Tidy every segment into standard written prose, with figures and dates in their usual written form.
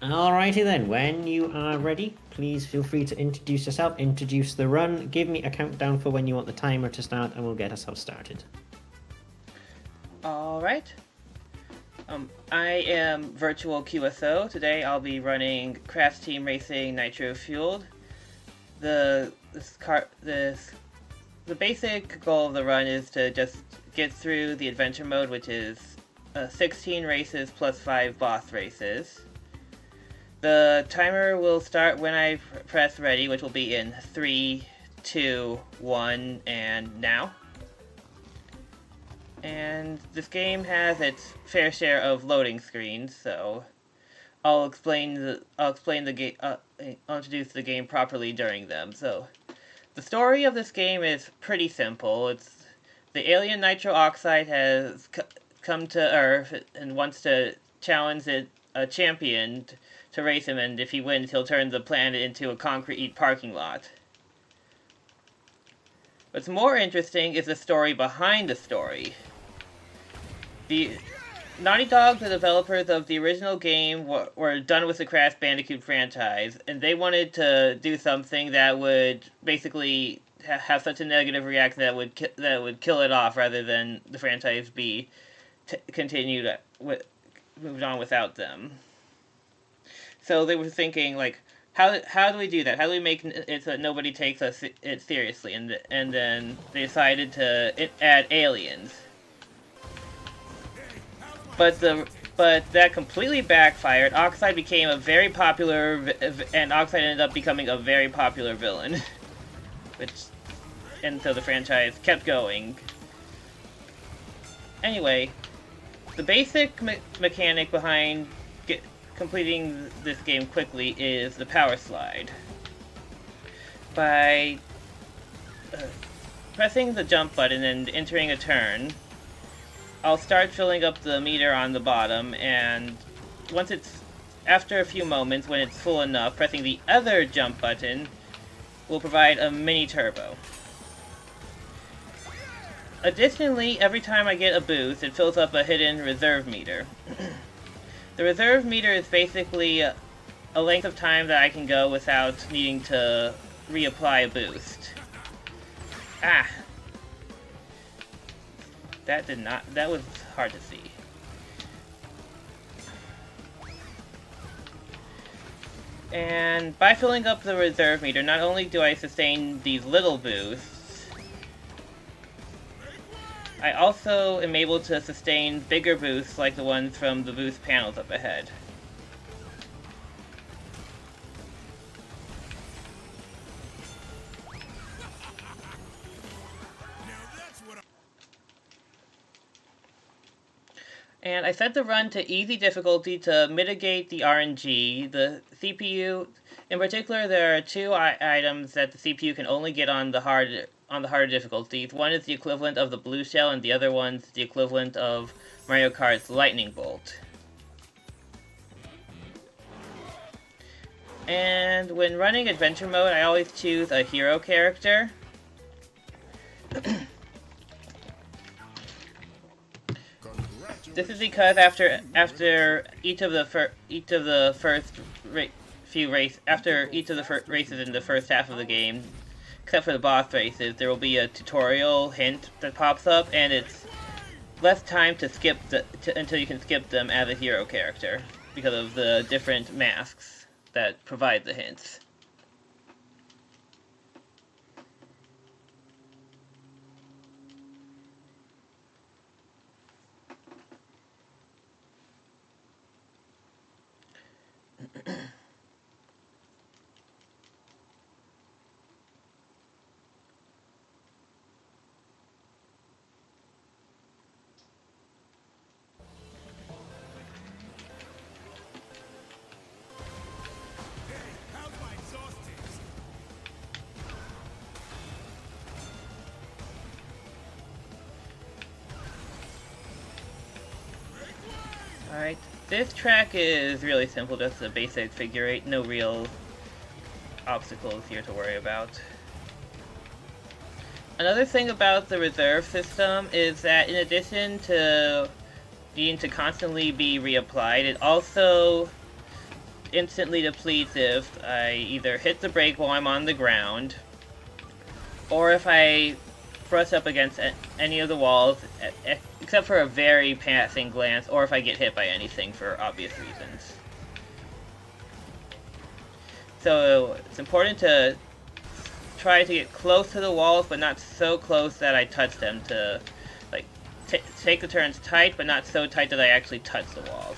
Alrighty then, when you are ready, please feel free to introduce yourself, introduce the run, give me a countdown for when you want the timer to start, and we'll get ourselves started. Alright. I am Virtual QSO. Today I'll be running Crash Team Racing Nitro Fueled. The basic goal of the run is to just get through the adventure mode, which is 16 races plus 5 boss races. The timer will start when I press ready, which will be in 3, 2, 1, and now. And this game has its fair share of loading screens, so I'll introduce the game properly during them. So, the story of this game is pretty simple. It's the alien Nitro Oxide has come to Earth and wants to challenge a champion to race him, and if he wins, he'll turn the planet into a concrete parking lot. What's more interesting is the story behind the story. The Naughty Dog, the developers of the original game, were done with the Crash Bandicoot franchise, and they wanted to do something that would basically have such a negative reaction that would kill it off, rather than the franchise be continued moved on without them. So they were thinking, like, how do we do that? How do we make it so that nobody takes it seriously? And then they decided to add aliens. But that completely backfired. Oxide became a very popular, and Oxide ended up becoming a very popular villain. And so the franchise kept going. Anyway, the basic mechanic behind completing this game quickly is the power slide. By pressing the jump button and entering a turn, I'll start filling up the meter on the bottom, and after a few moments, when it's full enough, pressing the other jump button will provide a mini turbo. Additionally, every time I get a boost, it fills up a hidden reserve meter. The reserve meter is basically a length of time that I can go without needing to reapply a boost. Ah! That was hard to see. And by filling up the reserve meter, not only do I sustain these little boosts, I also am able to sustain bigger boosts like the ones from the boost panels up ahead. And I set the run to easy difficulty to mitigate the RNG. The CPU, in particular, there are two items that the CPU can only get on the harder difficulties. One is the equivalent of the blue shell, and the other one's the equivalent of Mario Kart's lightning bolt. And when running adventure mode, I always choose a hero character. This is because after each of the first races in the first half of the game, except for the boss races, there will be a tutorial hint that pops up, and it's less time to skip until you can skip them as a hero character because of the different masks that provide the hints. Alright, this track is really simple, just a basic figure eight, no real obstacles here to worry about. Another thing about the reserve system is that in addition to needing to constantly be reapplied, it also instantly depletes if I either hit the brake while I'm on the ground, or if I brush up against any of the walls, except for a very passing glance, or if I get hit by anything for obvious reasons. So it's important to try to get close to the walls, but not so close that I touch them, to like take the turns tight, but not so tight that I actually touch the walls.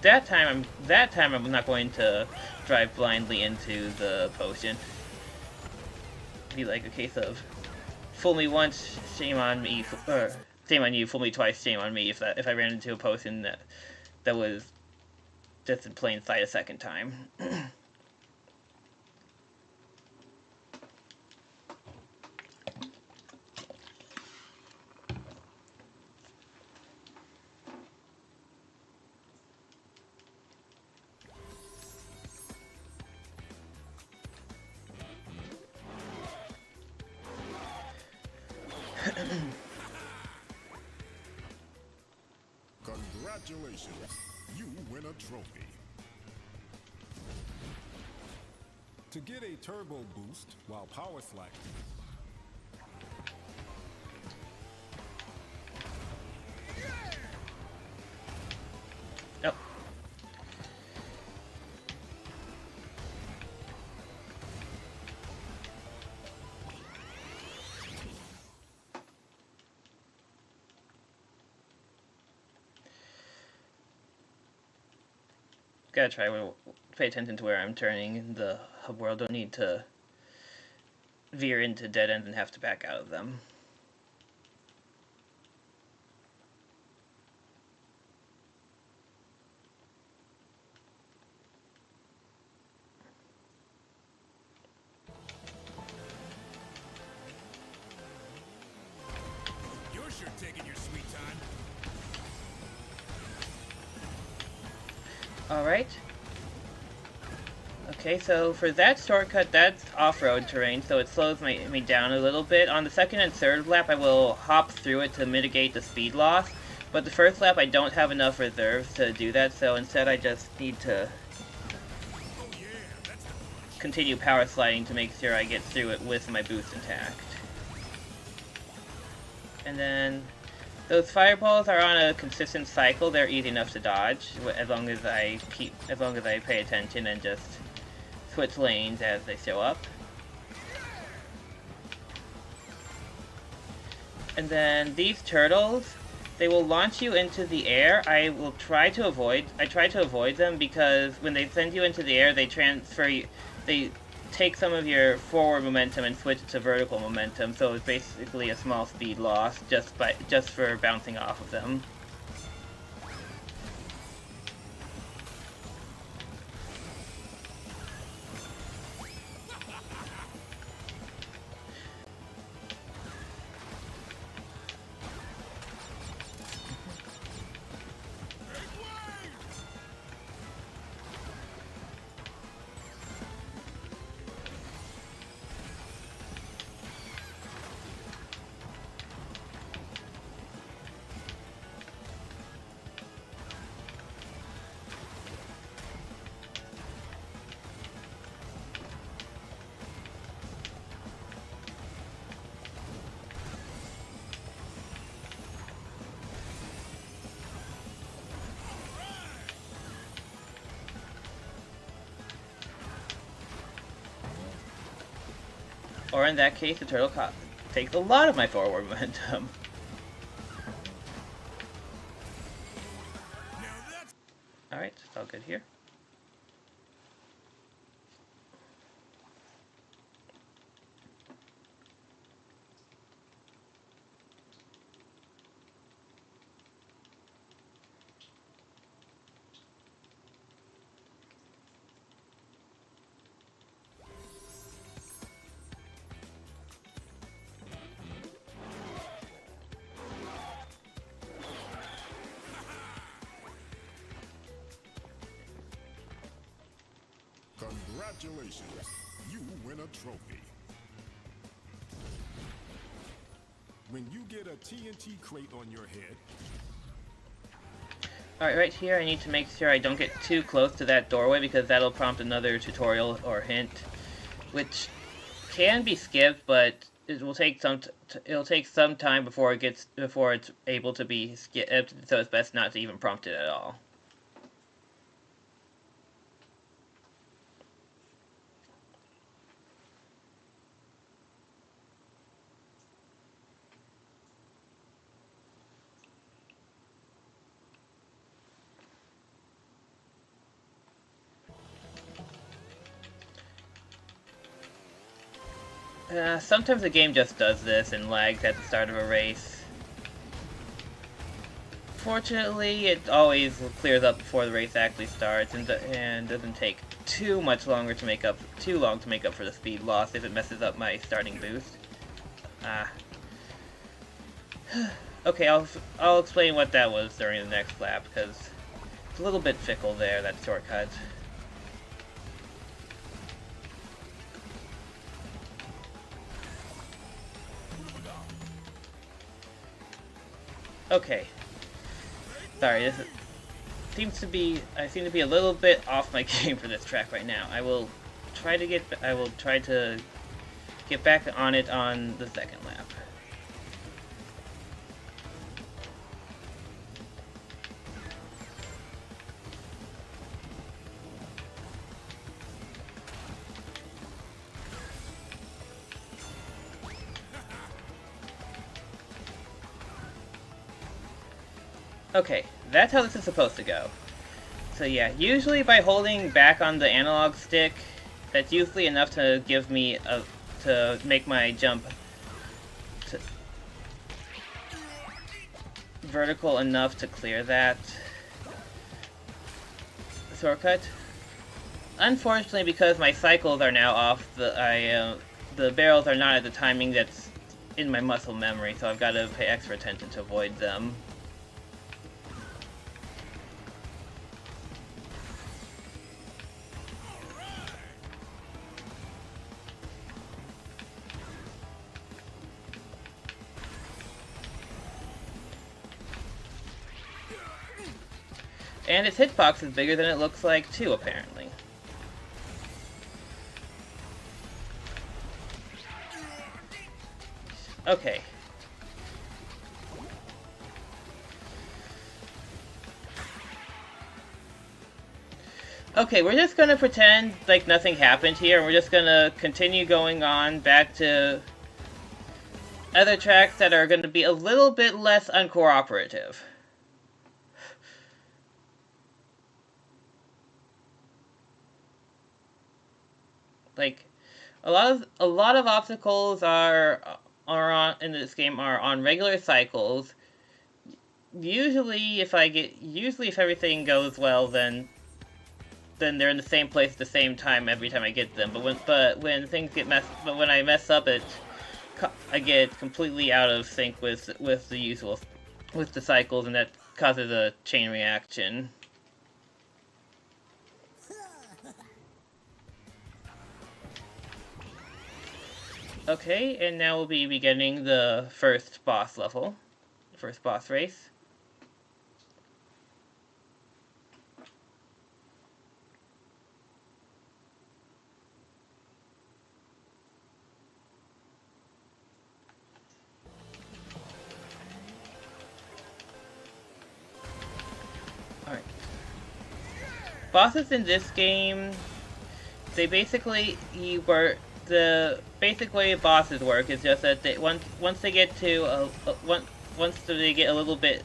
That time I'm not going to drive blindly into the potion. Be like a case of fool me once, shame on me, or shame on you, fool me twice, shame on me, if I ran into a potion that was just in plain sight a second time. Congratulations, you win a trophy. To get a turbo boost while power slacking, Oh. Gotta try to pay attention to where I'm turning in the hub world. Don't need to veer into dead ends and have to back out of them. you're sure taking your sweet time. Alright. Okay, so for that shortcut, that's off-road terrain, so it slows me down a little bit. On the second and third lap, I will hop through it to mitigate the speed loss, but the first lap I don't have enough reserves to do that, so instead I just need to continue power sliding to make sure I get through it with my boost intact. And then those fireballs are on a consistent cycle. They're easy enough to dodge as long as I pay attention and just switch lanes as they show up. And then these turtles, they will launch you into the air. I try to avoid them because when they send you into the air, they take some of your forward momentum and switch it to vertical momentum, so it's basically a small speed loss just for bouncing off of them. Or in that case, the turtle takes a lot of my forward momentum. Alright, it's all good here. Congratulations, you win a trophy. When you get a TNT crate on your head, Alright, right here I need to make sure I don't get too close to that doorway because that'll prompt another tutorial or hint, which can be skipped, but it will take some time before it's able to be skipped, so it's best not to even prompt it at all. Sometimes the game just does this and lags at the start of a race. Fortunately, it always clears up before the race actually starts and doesn't take too long to make up for the speed loss if it messes up my starting boost. Okay, I'll explain what that was during the next lap because it's a little bit fickle there, that shortcut. Okay. Sorry, I seem to be a little bit off my game for this track right now. I will try to get back on it on the second lap. Okay, that's how this is supposed to go. So yeah, usually by holding back on the analog stick, that's usually enough to to make my jump vertical enough to clear that shortcut. Unfortunately, because my cycles are now off, the barrels are not at the timing that's in my muscle memory, so I've got to pay extra attention to avoid them. And its hitbox is bigger than it looks like, too, apparently. Okay. Okay, we're just gonna pretend like nothing happened here, and we're just gonna continue going on back to other tracks that are gonna be a little bit less uncooperative. Like, a lot of obstacles in this game are on regular cycles. Usually if everything goes well, then they're in the same place at the same time every time I get them. But when I mess up, I get completely out of sync with the cycles, and that causes a chain reaction. Okay, and now we'll be beginning the first boss level, the first boss race. Alright. Bosses in this game, they basically the basic way bosses work is just that once they get a little bit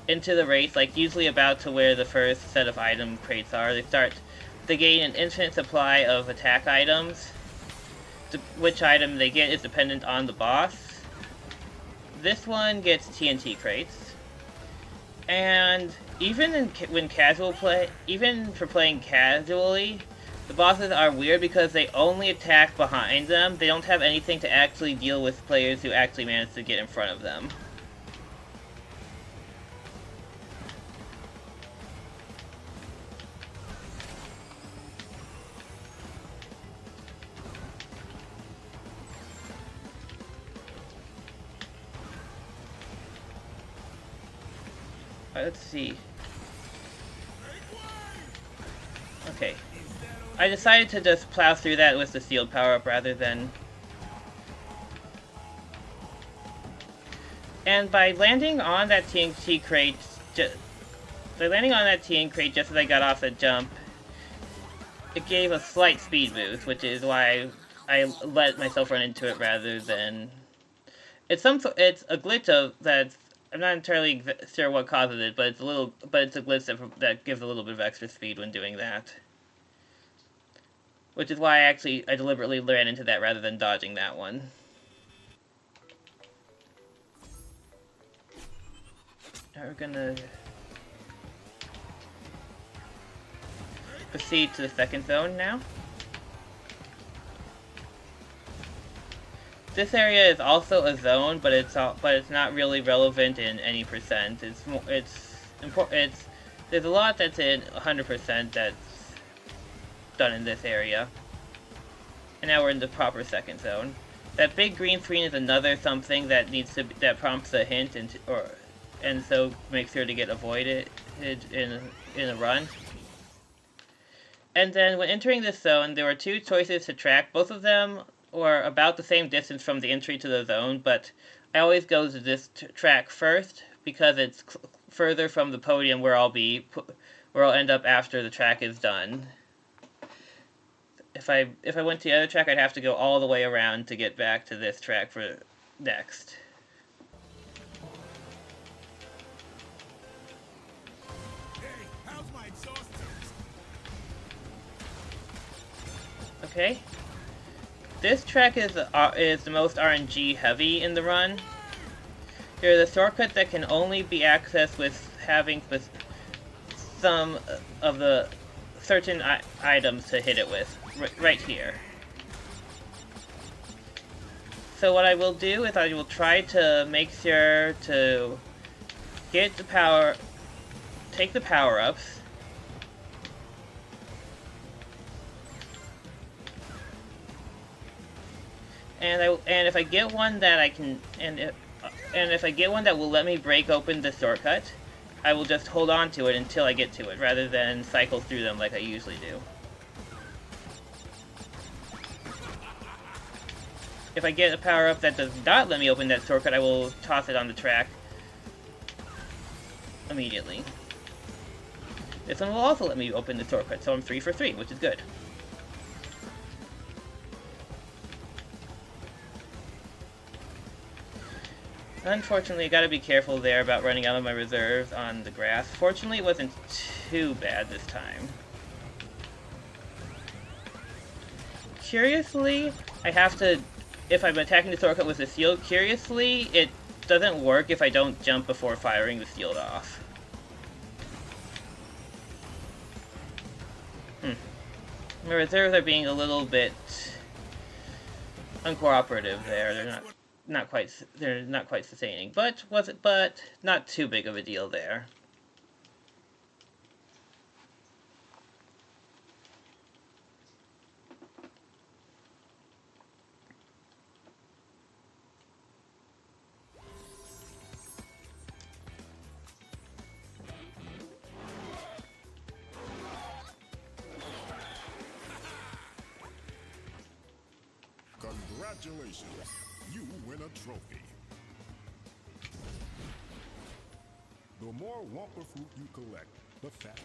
into the race, like usually about to where the first set of item crates are, they gain an infinite supply of attack items. Which item they get is dependent on the boss. This one gets TNT crates, and even for playing casually, the bosses are weird because they only attack behind them. They don't have anything to actually deal with players who actually manage to get in front of them. Let's see. Okay. I decided to just plow through that with the sealed power-up rather than... And by landing on that TNT crate, just as I got off the jump, it gave a slight speed boost, which is why I let myself run into it rather than... It's a glitch of that. I'm not entirely sure what causes it, but it's a glitch that gives a little bit of extra speed when doing that. Which is why I deliberately ran into that rather than dodging that one. Now we're gonna proceed to the second zone now. This area is also a zone, but it's not really relevant in any percent. There's a lot that's in 100% that's done in this area. And now we're in the proper second zone. That big green screen is another something that prompts a hint and so make sure to get avoided in a run. And then when entering this zone, there were two choices to track. Both of them were about the same distance from the entry to the zone, but I always go to this track first because it's further from the podium where I'll end up after the track is done. If I went to the other track, I'd have to go all the way around to get back to this track for next. Hey, how's my exhaust tips? Okay. This track is the most RNG heavy in the run. There are the shortcuts that can only be accessed with having some of the certain items to hit it with, right here. So what I will do is I will try to make sure to take the power-ups. And if I get one that if I get one that will let me break open the shortcut, I will just hold on to it until I get to it, rather than cycle through them like I usually do. If I get a power-up that does not let me open that shortcut, I will toss it on the track immediately. This one will also let me open the shortcut, so I'm 3 for 3, which is good. Unfortunately, I gotta be careful there about running out of my reserves on the grass. Fortunately, it wasn't too bad this time. Curiously, if I'm attacking the shortcut with the shield, curiously, it doesn't work if I don't jump before firing the shield off. My reserves are being a little bit uncooperative there. They're not quite sustaining, but not too big of a deal there. Congratulations, you win a trophy. The more Wumpa fruit you collect, the faster.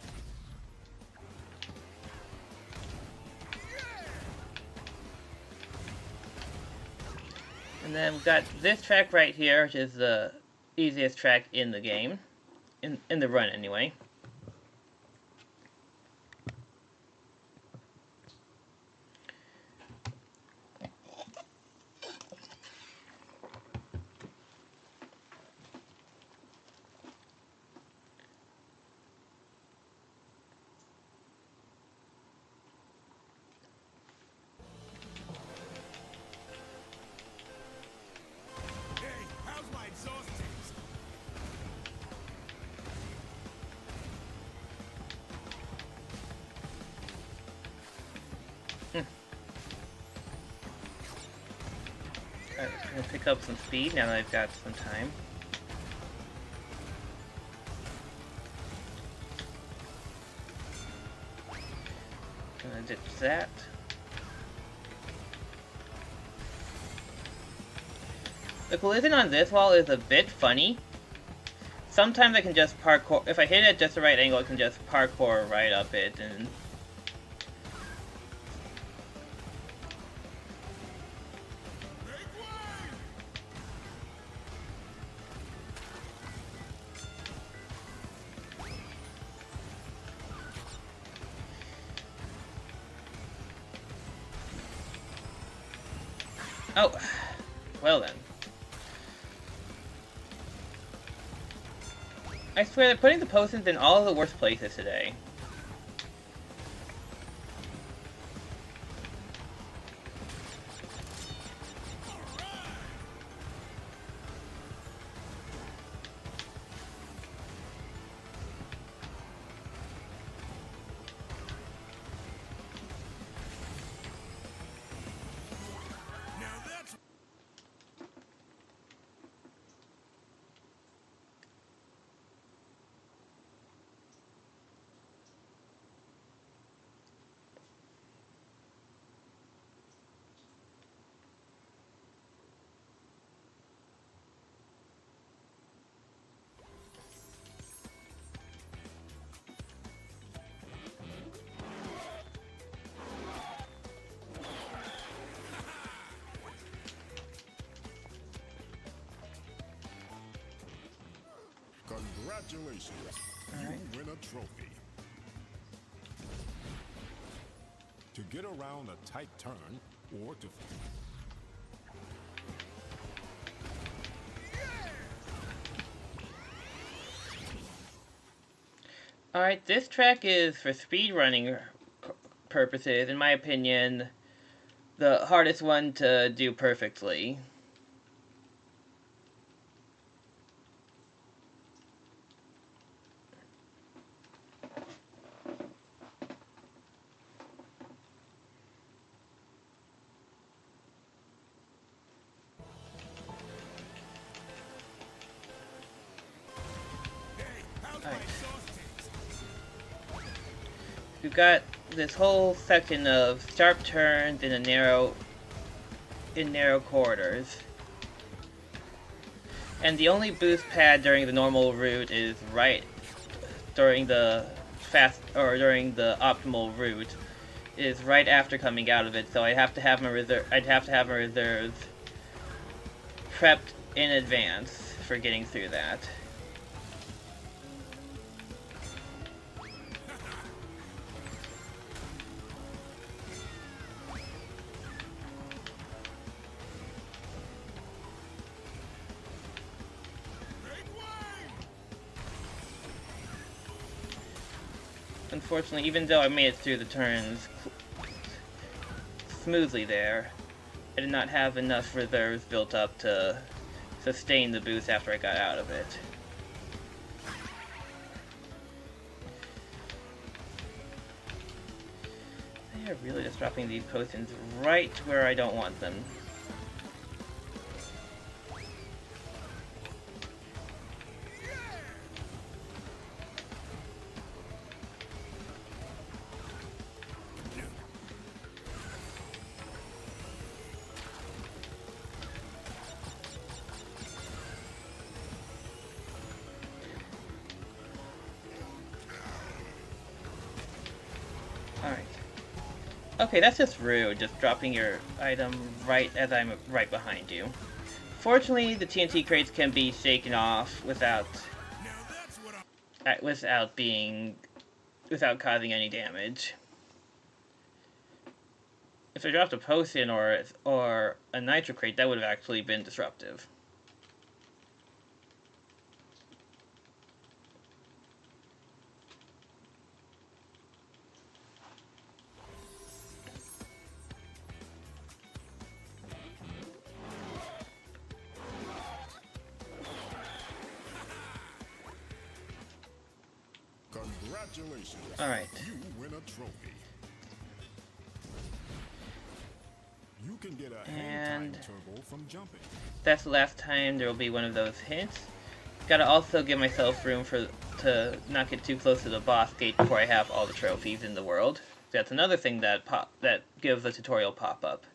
And then we've got this track right here, which is the easiest track in the game. In the run, anyway. Hey, how's my exhaust tips? Alright, I'm gonna pick up some speed now that I've got some time. ditch that. The collision on this wall is a bit funny. Sometimes I can just parkour, if I hit it at just the right angle, I can just parkour right up it and... Oh, well then. I swear they're putting the potions in all of the worst places today. Congratulations. You win a trophy. To get around a tight turn or to... Alright, this track is for speedrunning purposes, in my opinion, the hardest one to do perfectly. We've got this whole section of sharp turns in narrow corridors. And the only boost pad during the normal route is right during the optimal route is right after coming out of it, so I'd have to have my reserves prepped in advance for getting through that. Unfortunately, even though I made it through the turns smoothly there, I did not have enough reserves built up to sustain the boost after I got out of it. They are really just dropping these potions right where I don't want them. Alright. Okay, that's just rude, just dropping your item right as I'm right behind you. Fortunately, the TNT crates can be shaken off without causing any damage. If I dropped a potion or a Nitro crate, that would have actually been disruptive. Congratulations. Alright. You win a trophy. You can get a hang time turbo from jumping. That's the last time there will be one of those hints. Gotta also give myself room to not get too close to the boss gate before I have all the trophies in the world. That's another thing that gives a tutorial pop-up.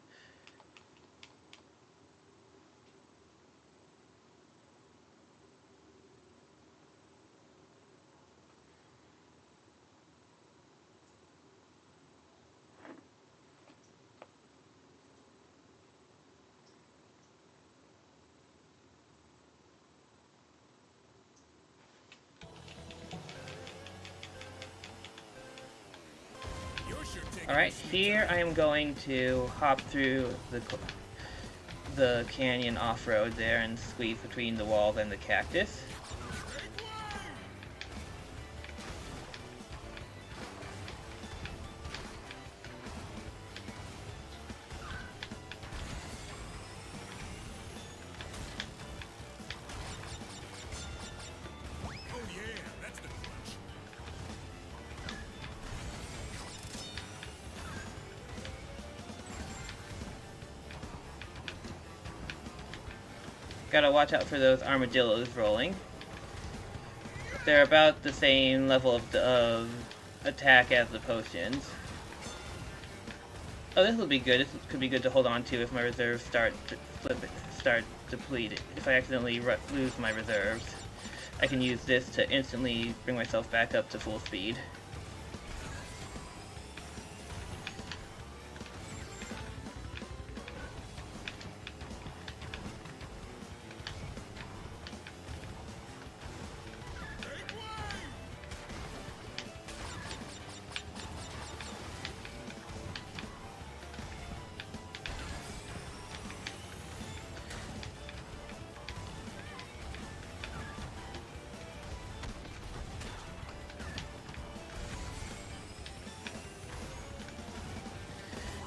Alright, here I am going to hop through the canyon off-road there and squeeze between the walls and the cactus. Gotta watch out for those armadillos rolling. They're about the same level of attack as the potions. Oh, this will be good. This could be good to hold on to if my reserves start depleted. If I accidentally lose my reserves, I can use this to instantly bring myself back up to full speed.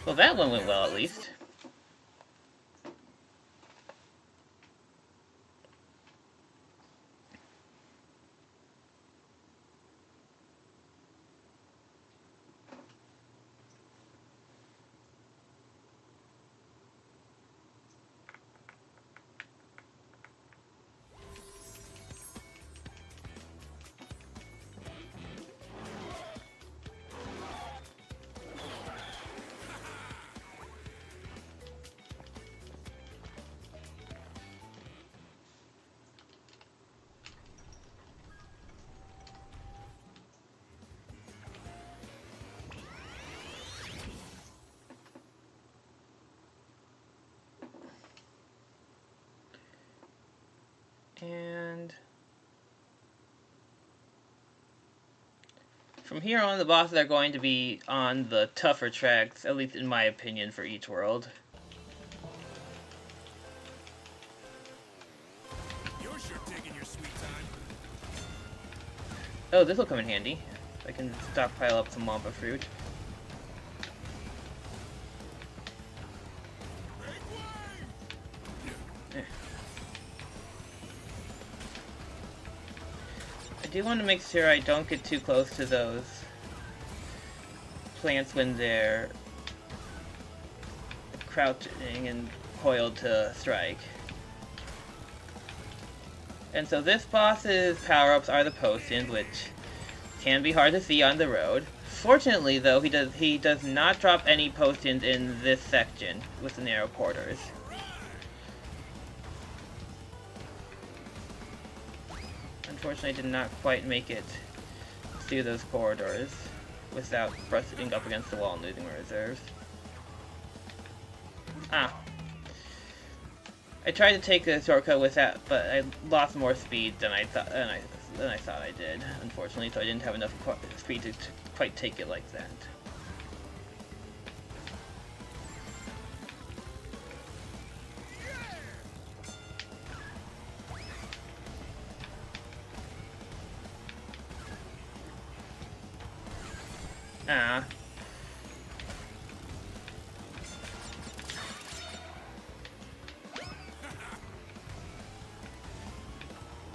Well, that one went well, at least. And from here on, the bosses are going to be on the tougher tracks, at least in my opinion, for each world. You're sure taking your sweet time. Oh, this will come in handy. I can stockpile up some Wampa fruit. I do want to make sure I don't get too close to those plants when they're crouching and coiled to strike. And so this boss's power-ups are the potions, which can be hard to see on the road. Fortunately, though, he does not drop any potions in this section with the narrow quarters. Unfortunately, I did not quite make it through those corridors without brushing up against the wall and losing my reserves. Ah. I tried to take a shortcut with that, but I lost more speed than I thought I did, unfortunately, so I didn't have enough speed to quite take it like that. Ah.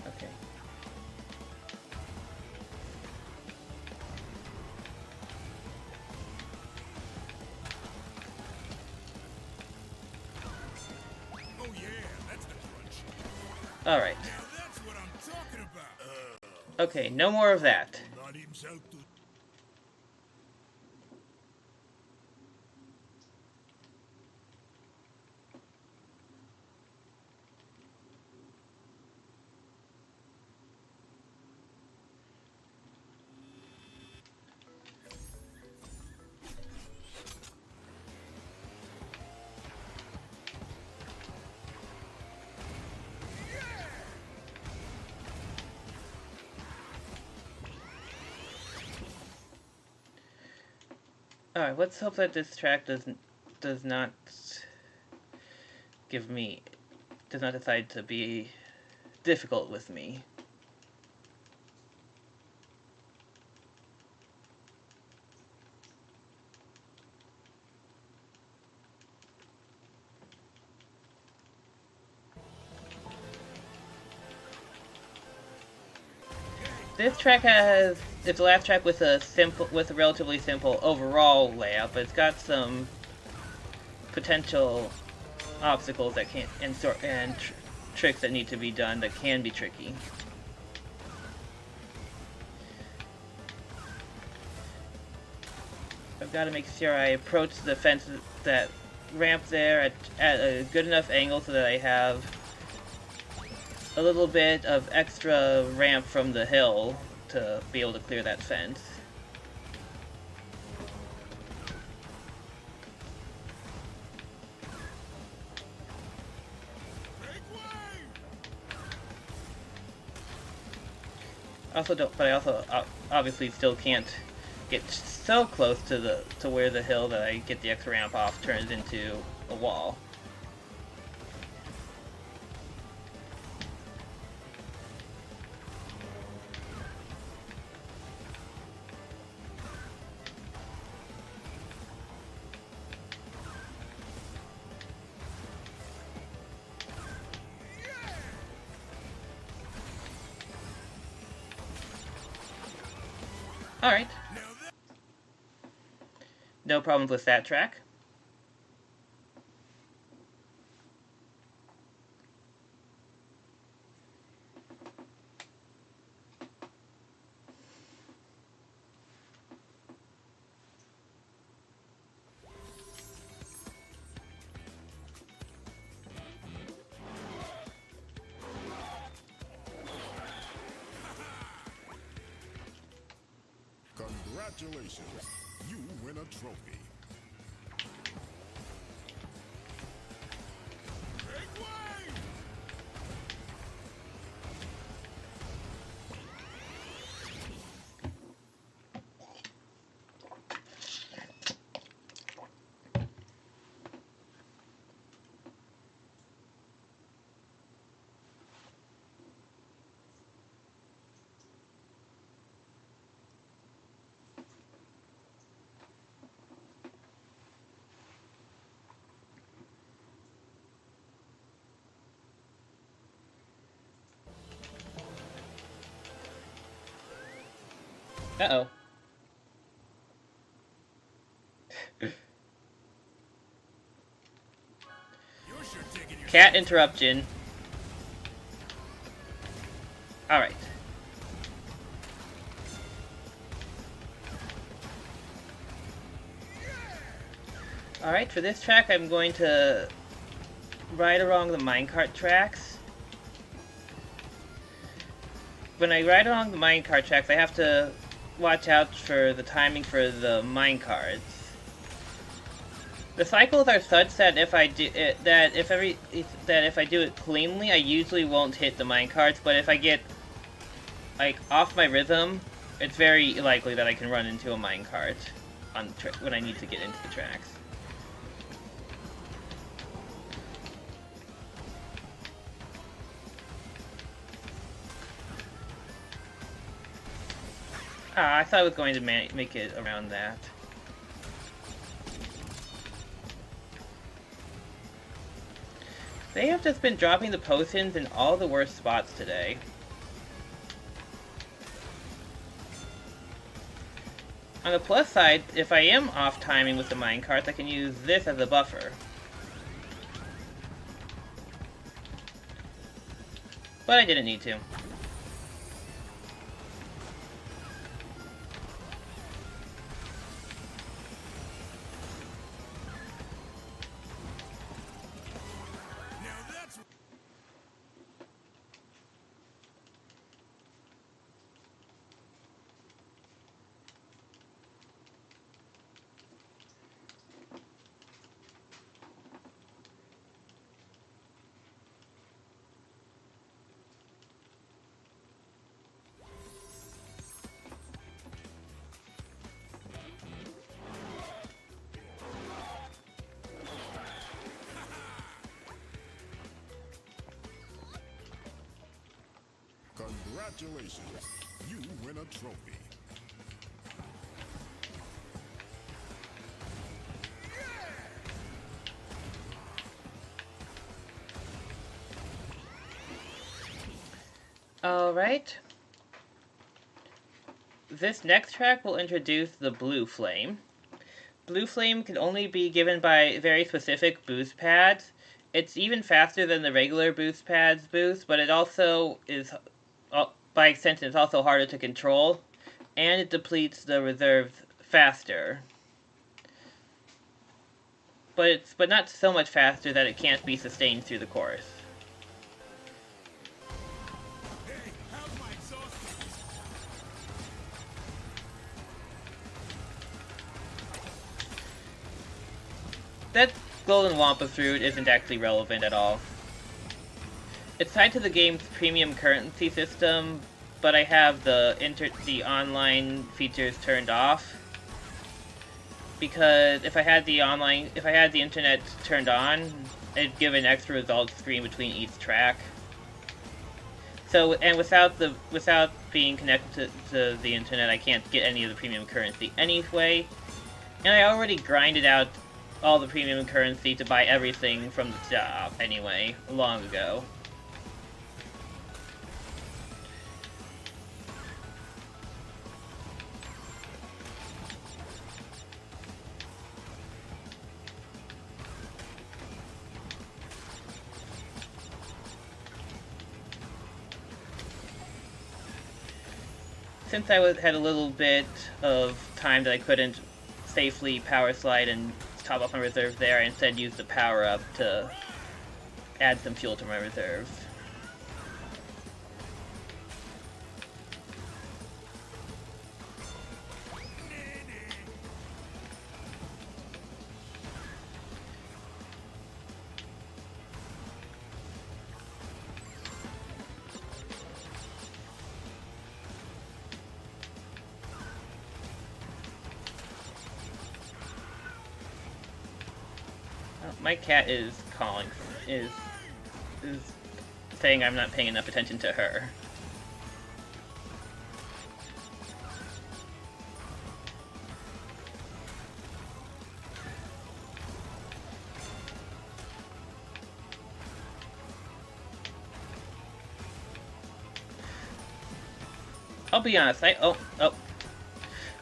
Okay. Oh yeah, that's the crunch. Alright. Now that's what I'm talking about. Okay, no more of that. Not himself to Alright, let's hope that this track does not decide to be difficult with me. This track it's the last track with a relatively simple overall layout, but it's got some potential obstacles that tricks that need to be done that can be tricky. I've got to make sure I approach the fence, that ramp there at a good enough angle so that I have a little bit of extra ramp from the hill to be able to clear that fence. But I also obviously still can't get so close to where the hill that I get the extra ramp off turns into a wall. Alright. No problems with that track. Congratulations, you win a trophy. Uh-oh. Cat interruption. Alright. Alright, for this track I'm going to ride along the minecart tracks. When I ride along the minecart tracks, I have to watch out for the timing for the minecarts. The cycles are such that if I do it cleanly, I usually won't hit the minecarts. But if I get like off my rhythm, it's very likely that I can run into a minecart when I need to get into the tracks. Ah, I thought I was going to make it around that. They have just been dropping the potions in all the worst spots today. On the plus side, if I am off timing with the minecarts, I can use this as a buffer. But I didn't need to. Congratulations, you win a trophy. Alright. This next track will introduce the Blue Flame. Blue Flame can only be given by very specific boost pads. It's even faster than the regular boost pads boost, but it also is, by extension, it's also harder to control, and it depletes the reserves faster. But not so much faster that it can't be sustained through the course. That golden Wampa fruit isn't actually relevant at all. It's tied to the game's premium currency system, but I have the online features turned off. Because if I had the internet turned on, it'd give an extra results screen between each track. So, and without being connected to the internet, I can't get any of the premium currency anyway. And I already grinded out all the premium currency to buy everything from the shop anyway, long ago. Since I had a little bit of time that I couldn't safely power slide and top off my reserves there, I instead used the power up to add some fuel to my reserves. My cat is saying I'm not paying enough attention to her. I'll be honest, I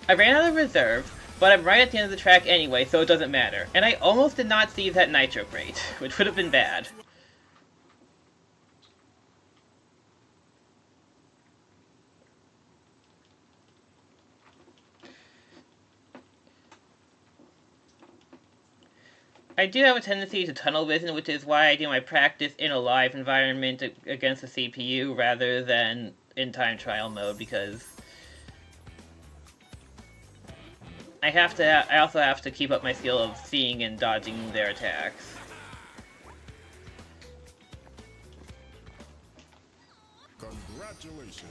ran out of reserve, but I'm right at the end of the track anyway, so it doesn't matter. And I almost did not see that Nitro crate, which would have been bad. I do have a tendency to tunnel vision, which is why I do my practice in a live environment against the CPU rather than in time trial mode, because I also have to keep up my skill of seeing and dodging their attacks. Congratulations,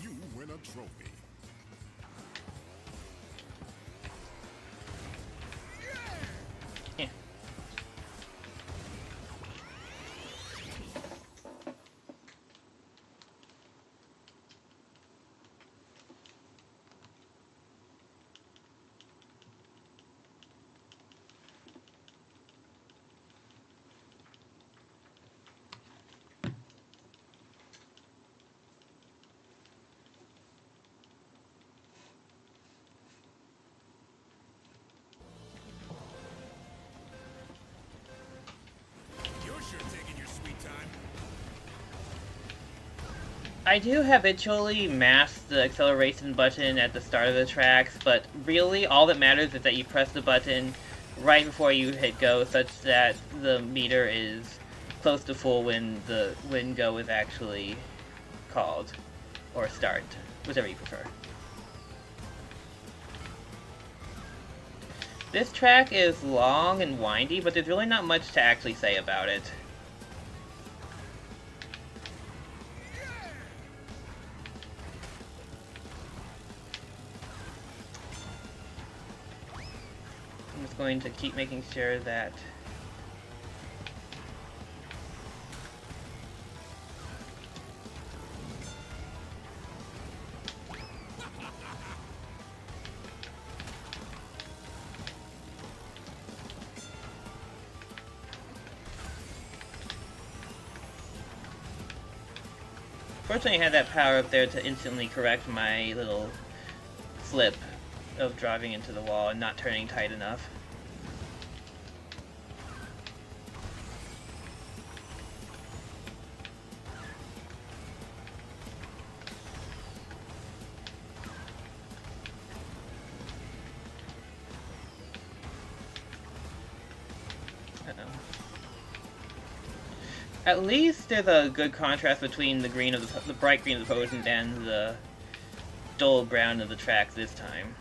you win a trophy. Yeah. I do habitually mash the acceleration button at the start of the tracks, but really all that matters is that you press the button right before you hit go, such that the meter is close to full when go is actually called, or start, whichever you prefer. This track is long and windy, but there's really not much to actually say about it. I'm just going to keep making sure that Fortunately, I had that power up there to instantly correct my little flip of driving into the wall and not turning tight enough. At least there's a good contrast between the green of the bright green of the potion and the dull brown of the tracks this time.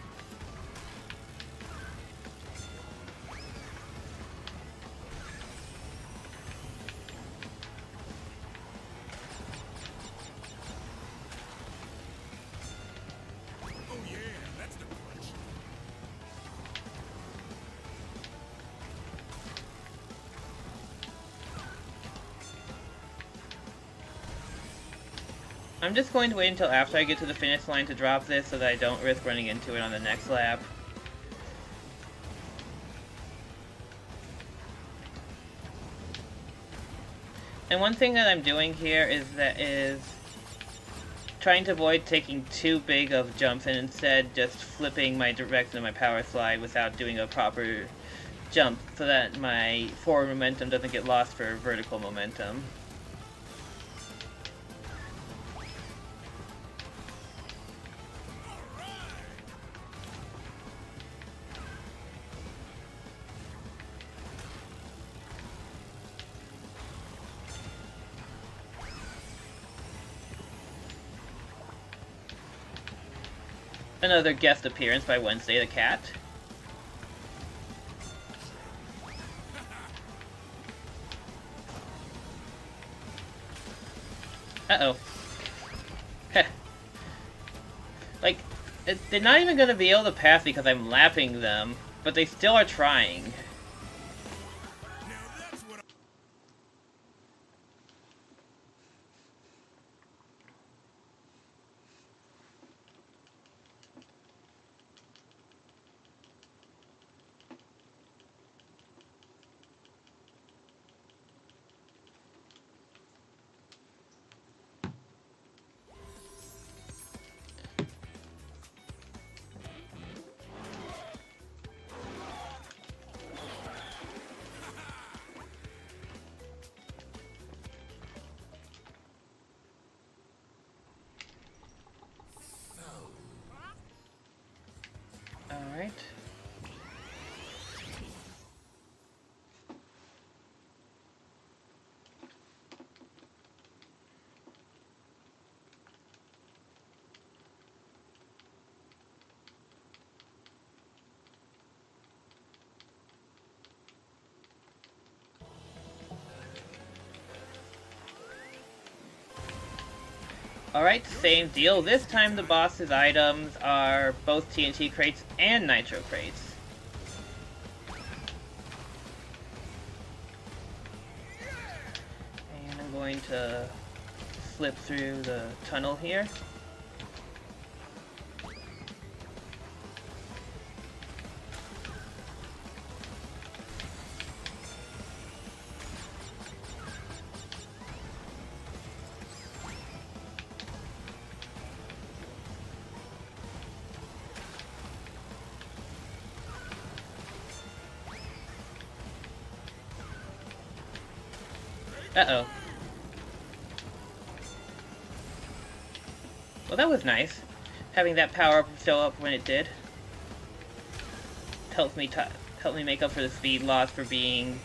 Oh yeah, that's the punch. I'm just going to wait until after I get to the finish line to drop this so that I don't risk running into it on the next lap. And one thing that I'm doing here is trying to avoid taking too big of jumps and instead just flipping my direction of my power slide without doing a proper jump so that my forward momentum doesn't get lost for vertical momentum. Another guest appearance by Wednesday the cat. Uh-oh. Heh. Like, they're not even gonna be able to pass because I'm lapping them, but they still are trying. Alright. Alright, same deal. This time the boss's items are both TNT crates and Nitro crates. And I'm going to flip through the tunnel here. Uh-oh. Well, that was nice. Having that power-up show up when it did. Helped me make up for the speed loss for being,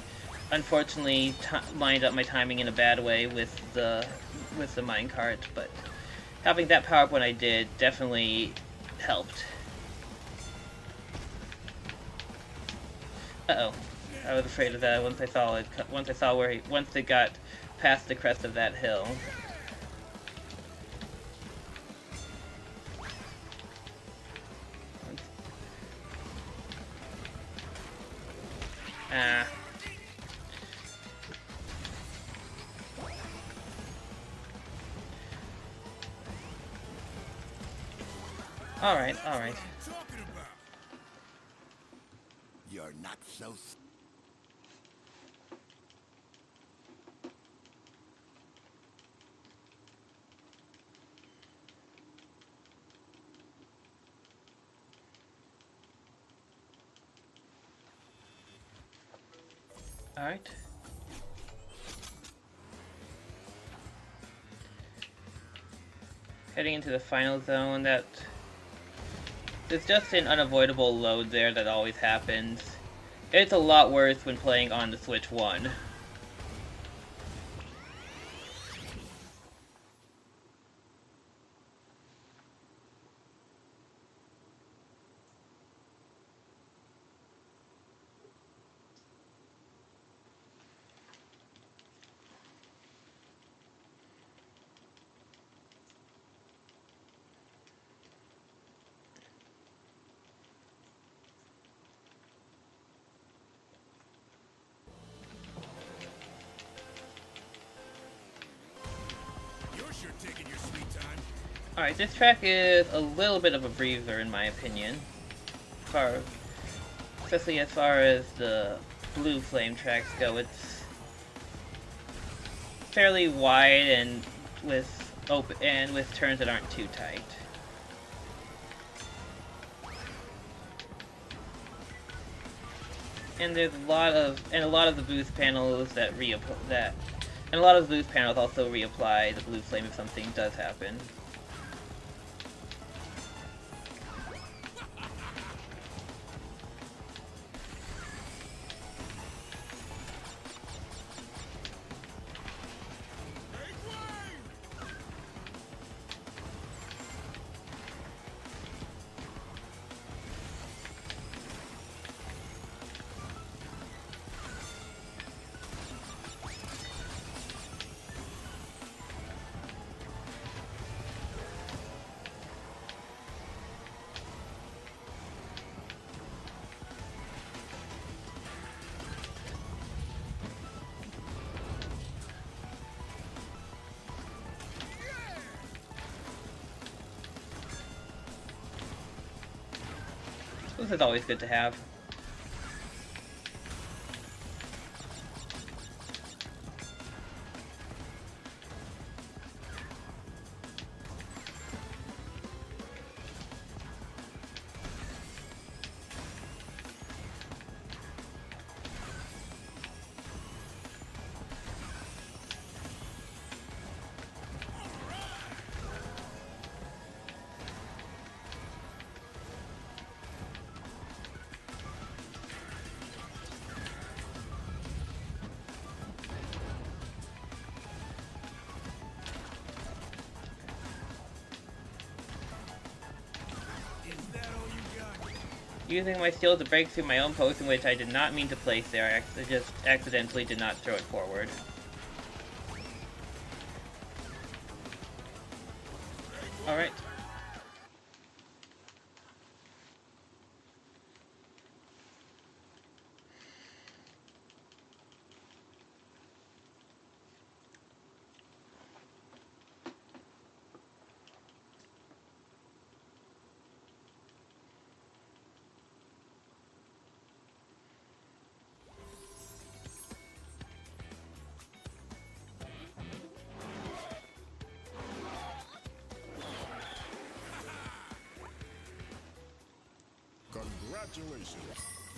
unfortunately, lined up my timing in a bad way with the minecart, but having that power-up when I did definitely helped. Uh-oh. I was afraid of that once I saw it. Once it got past the crest of that hill. Ah. Alright, alright. You're not so. Alright. Heading into the final zone, that there's just an unavoidable load there that always happens. It's a lot worse when playing on the Switch 1. Alright, this track is a little bit of a breezer in my opinion. Especially as far as the Blue Flame tracks go. It's fairly wide and with turns that aren't too tight. And there's a lot of the boost panels that and a lot of the boost panels also reapply the Blue Flame if something does happen. This is always good to have. Using my skill to break through my own potion, which I did not mean to place there. I just accidentally did not throw it forward. Alright. Congratulations,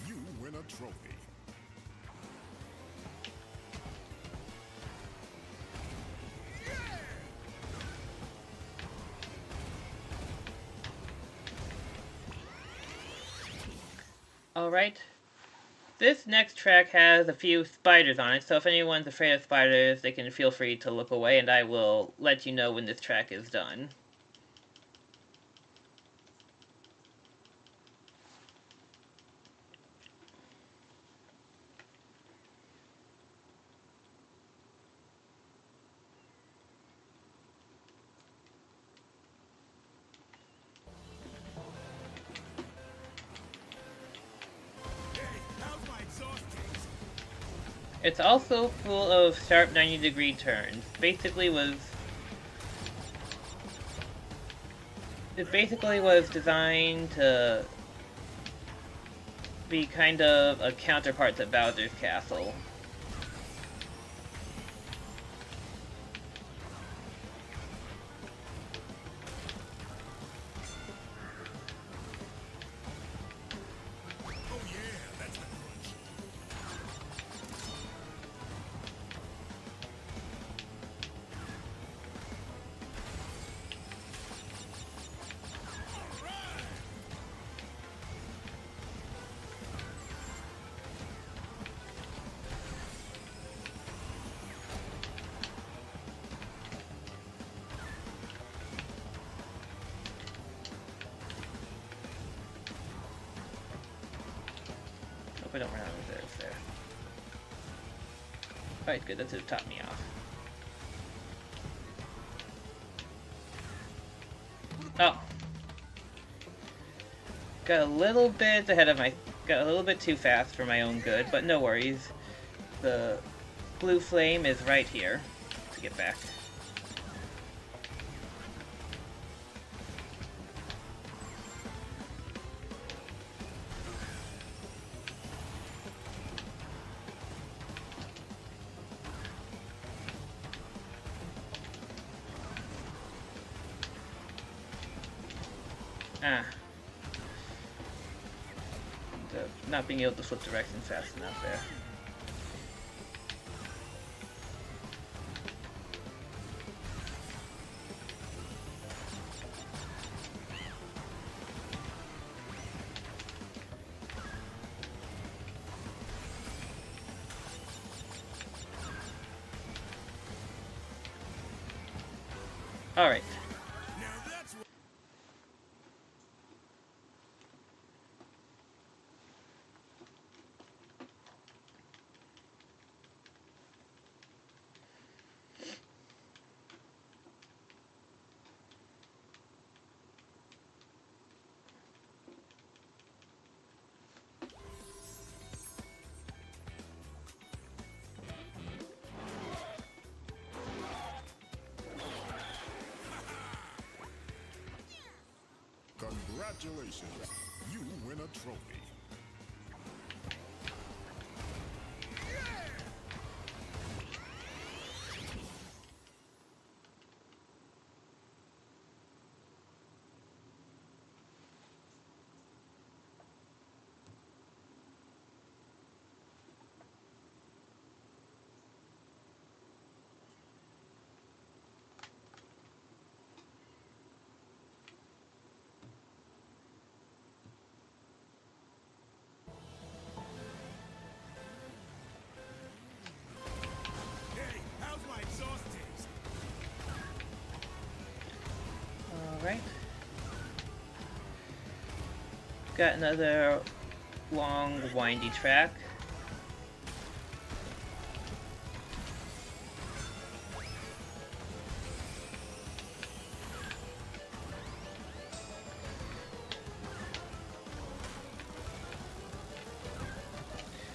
you win a trophy. Alright. This next track has a few spiders on it, so if anyone's afraid of spiders, they can feel free to look away, and I will let you know when this track is done. It's also full of sharp 90-degree turns. It basically was designed to be kind of a counterpart to Bowser's Castle. we don't run out of reserves there. Alright, good, that should have topped me off. Oh. Got a little bit ahead of my... Got a little bit too fast for my own good, but no worries. The blue flame is right here to get back. Not being able to flip directions fast enough there. All right. Congratulations, you win a trophy. Alright. Got another long, windy track.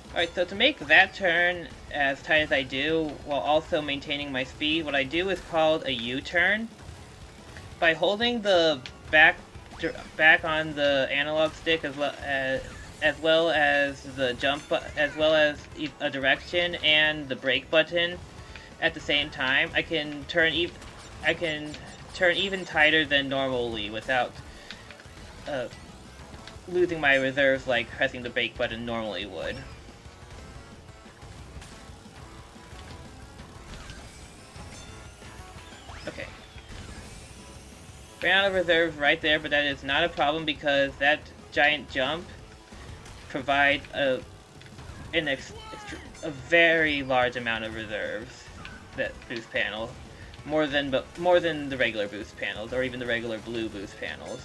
Alright, so to make that turn as tight as I do, while also maintaining my speed, what I do is called a U-turn. By holding the back on the analog stick as well as the jump, as well as a direction and the brake button at the same time, I can turn even tighter than normally without losing my reserves like pressing the brake button normally would. Okay. Ran out of reserves right there, but that is not a problem because that giant jump provides a very large amount of reserves. That boost panel, more than the regular boost panels, or even the regular blue boost panels.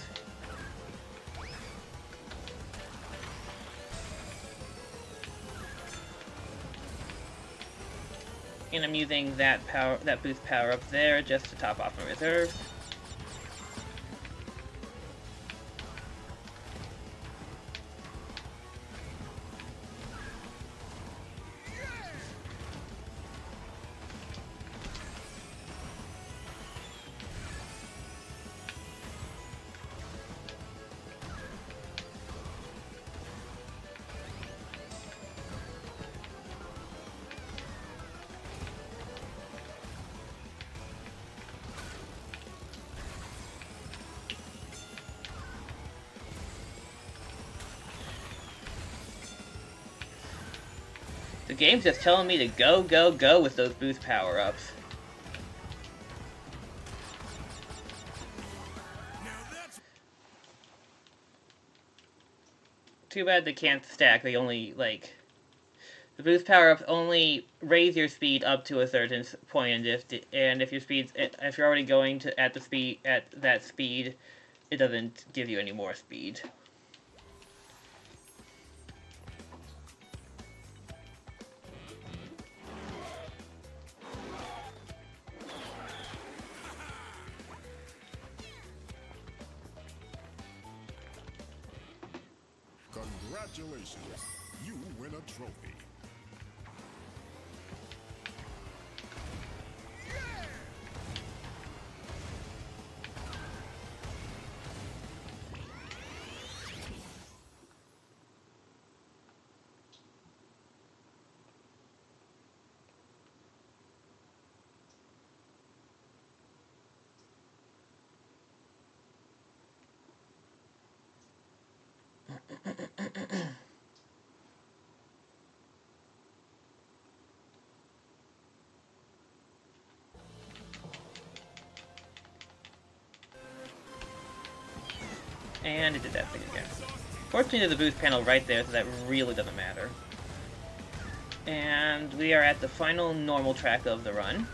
And I'm using that boost power up there just to top off my reserves. The game's just telling me to go, go, go with those boost power-ups. Too bad they can't stack. They only, like... The boost power-ups only raise your speed up to a certain point, and if you're already going at that speed, it doesn't give you any more speed. Congratulations. You win a trophy. And it did that thing again. Fortunately, there's a boost panel right there, so that really doesn't matter. And we are at the final normal track of the run.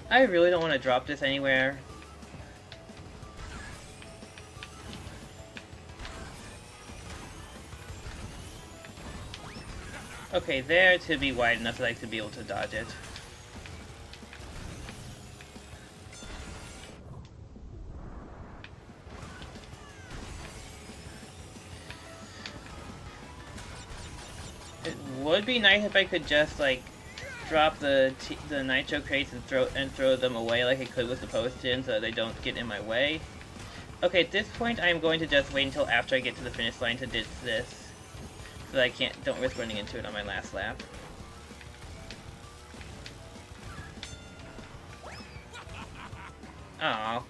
I really don't want to drop this anywhere. Okay, there to be wide enough that I could be able to dodge it. It would be nice if I could just, like, drop the Nitro crates and throw them away like I could with the potion so that they don't get in my way. Okay, at this point I'm going to just wait until after I get to the finish line to ditch this, so that I don't risk running into it on my last lap. Aww.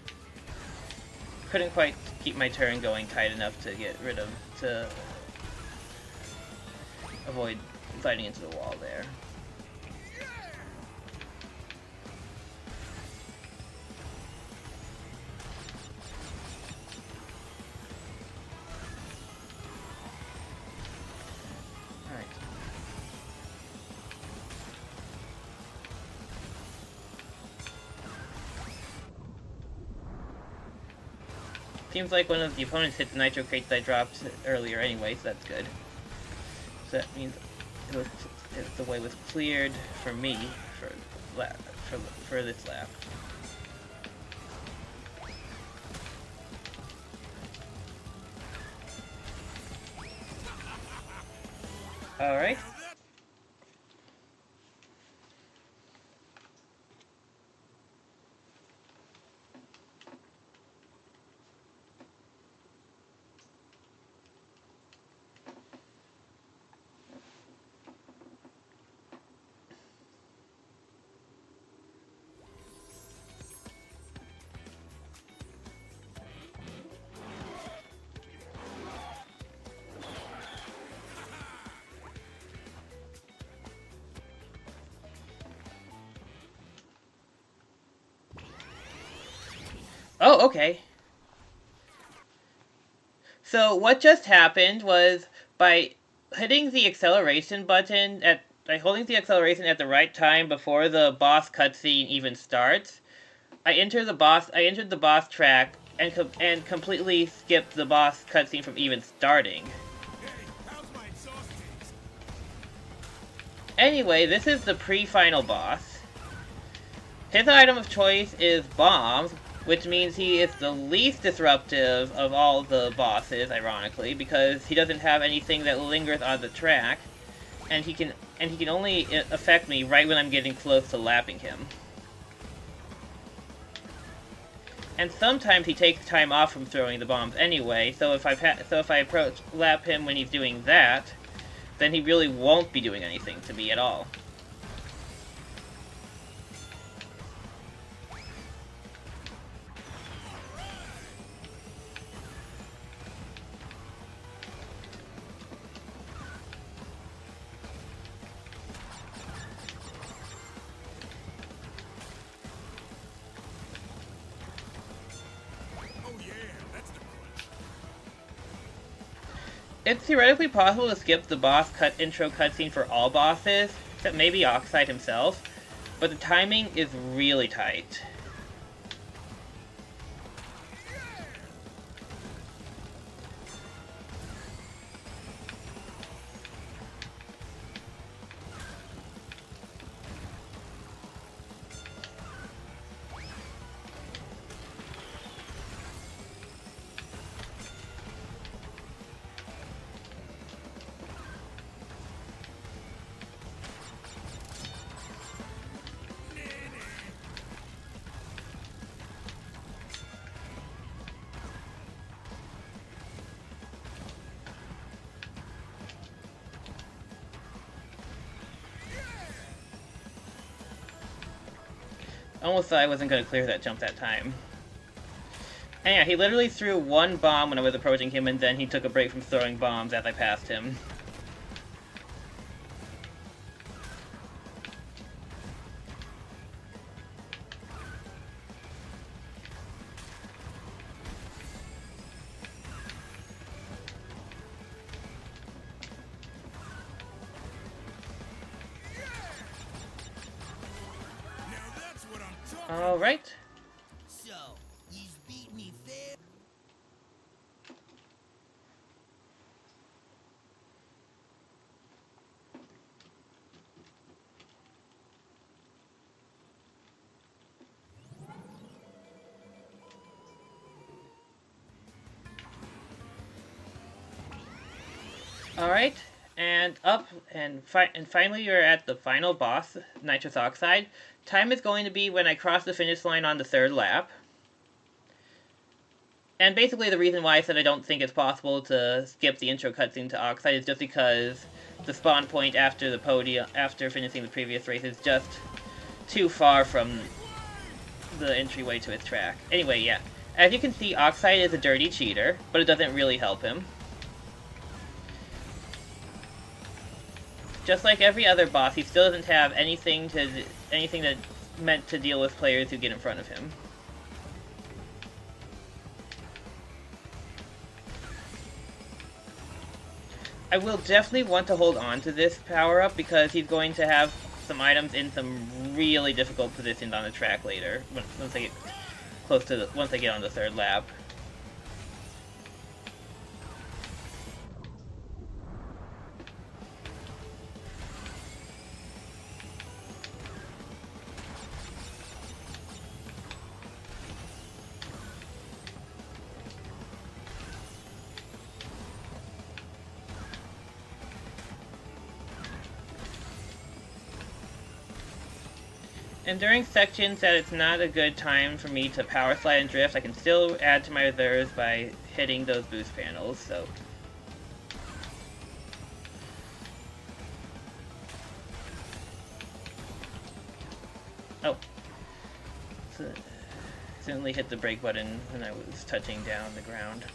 Couldn't quite keep my turn going tight enough to avoid sliding into the wall there. Seems like one of the opponents hit the Nitro crates I dropped earlier anyway, so that's good. So that means the way was cleared for me for this lap. Alright. Oh, okay. So what just happened was by hitting the acceleration button by holding the acceleration at the right time before the boss cutscene even starts, I entered the boss track and completely skipped the boss cutscene from even starting. Anyway, this is the pre-final boss. His item of choice is bombs, which means he is the least disruptive of all the bosses, ironically, because he doesn't have anything that lingers on the track, and he can only affect me right when I'm getting close to lapping him. And sometimes he takes time off from throwing the bombs anyway, so if I approach lap him when he's doing that, then he really won't be doing anything to me at all. It's theoretically possible to skip the boss intro cutscene for all bosses, except maybe Oxide himself, but the timing is really tight. Almost thought I wasn't going to clear that jump that time. And yeah, he literally threw one bomb when I was approaching him, and then he took a break from throwing bombs as I passed him. Alright. So, he's beat me fair. Alright, and up, and finally you're at the final boss, Nitrous Oxide. Time is going to be when I cross the finish line on the 3rd lap. And basically the reason why I said I don't think it's possible to skip the intro cutscene to Oxide is just because the spawn point after the podium, after finishing the previous race, is just too far from the entryway to its track. Anyway, yeah. As you can see, Oxide is a dirty cheater, but it doesn't really help him. Just like every other boss, he still doesn't have anything that's meant to deal with players who get in front of him. I will definitely want to hold on to this power-up because he's going to have some items in some really difficult positions on the track later, once I get once I get on the 3rd lap. And during sections that it's not a good time for me to power slide and drift, I can still add to my reserves by hitting those boost panels, so. Oh. So, accidentally hit the brake button when I was touching down the ground.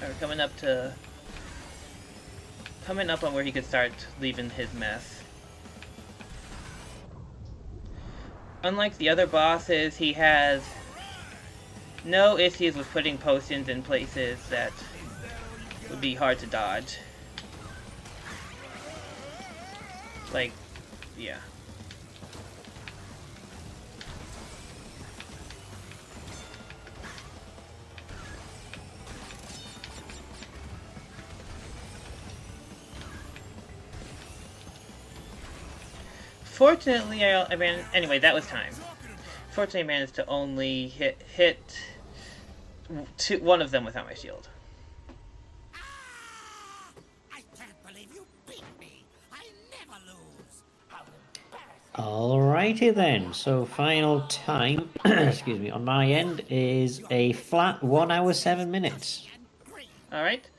We're coming up on where he could start leaving his mess. Unlike the other bosses, he has no issues with putting potions in places that would be hard to dodge. Like, yeah. Fortunately, anyway, that was time. Fortunately, I managed to only hit one of them without my shield. I can't believe you beat me. I never lose. How embarrassing. Alrighty then, so final time, excuse me, on my end is a flat 1 hour 7 minutes. Alright,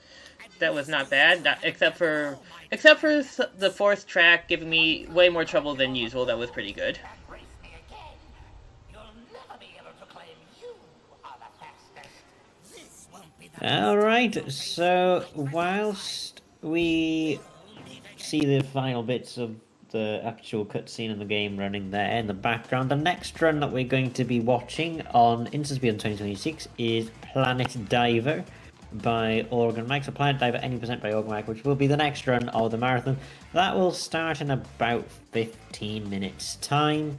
that was not bad, except for the fourth track giving me way more trouble than usual. That was pretty good. Embrace me again. You'll never be able to claim you are the fastest. This won't be the Alright, so whilst we see the final bits of the actual cutscene in the game running there in the background, the next run that we're going to be watching on InstaSpeedathon 2026 is Planet Diver by Organ Mike. So Planet Diver Any Percent by Organ Mike, which will be the next run of the marathon. That will start in about 15 minutes time.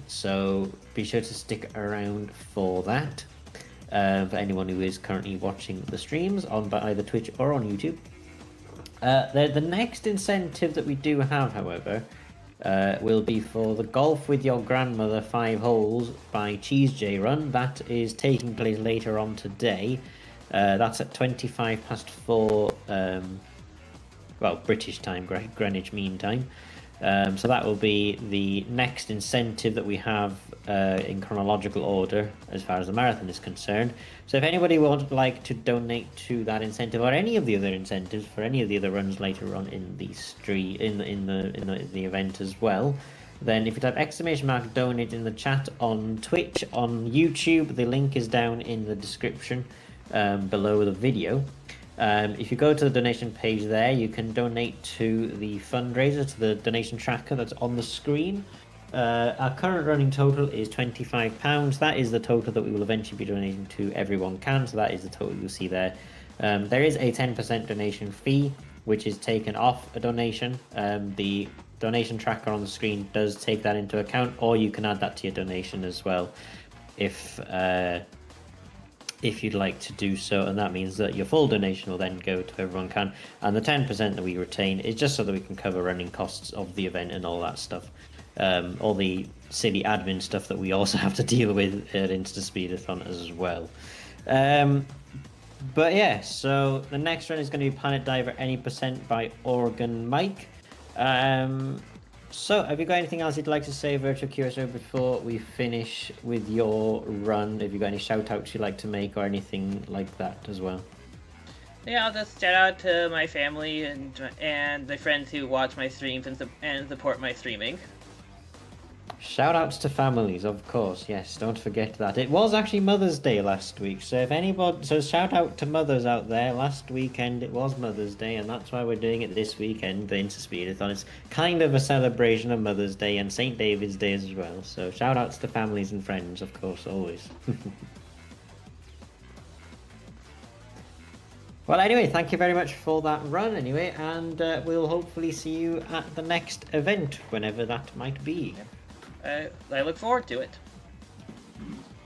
So be sure to stick around for that. For anyone who is currently watching the streams on either Twitch or on YouTube. The next incentive that we do have, however, will be for the Golf with Your Grandmother 5 Holes by Cheese J Run. That is taking place later on today. That's at 4:25, well, British time, Greenwich Mean Time. So that will be the next incentive that we have in chronological order as far as the marathon is concerned. So if anybody would like to donate to that incentive or any of the other incentives for any of the other runs later on in the the event as well, then if you type ! donate in the chat on Twitch, on YouTube, the link is down in the description below the video. If you go to the donation page there, you can donate to the fundraiser, to the donation tracker that's on the screen. Our current running total is £25. That is the total that we will eventually be donating to Everyone Can, so that is the total you'll see there. There is a 10% donation fee, which is taken off a donation. The donation tracker on the screen does take that into account, or you can add that to your donation as well if you'd like to do so, and that means that your full donation will then go to Everyone Can, and the 10% that we retain is just so that we can cover running costs of the event and all that stuff, all the silly admin stuff that we also have to deal with at InstaSpeedathon as well. But yeah, so the next run is going to be Planet Diver Any Percent by Organ Mike. So, have you got anything else you'd like to say, Virtual QSO, before we finish with your run? Have you got any shout-outs you'd like to make or anything like that as well? Yeah, I'll just shout out to my family and my friends who watch my streams and support my streaming. Shout-outs to families, of course, yes, don't forget that. It was actually Mother's Day last week, so if anybody... So shout out to mothers out there. Last weekend it was Mother's Day, and that's why we're doing it this weekend, the InstaSpeedathon. It's kind of a celebration of Mother's Day and St. David's Day as well, so shout-outs to families and friends, of course, always. Well, anyway, thank you very much for that run, anyway, and we'll hopefully see you at the next event, whenever that might be. I look forward to it.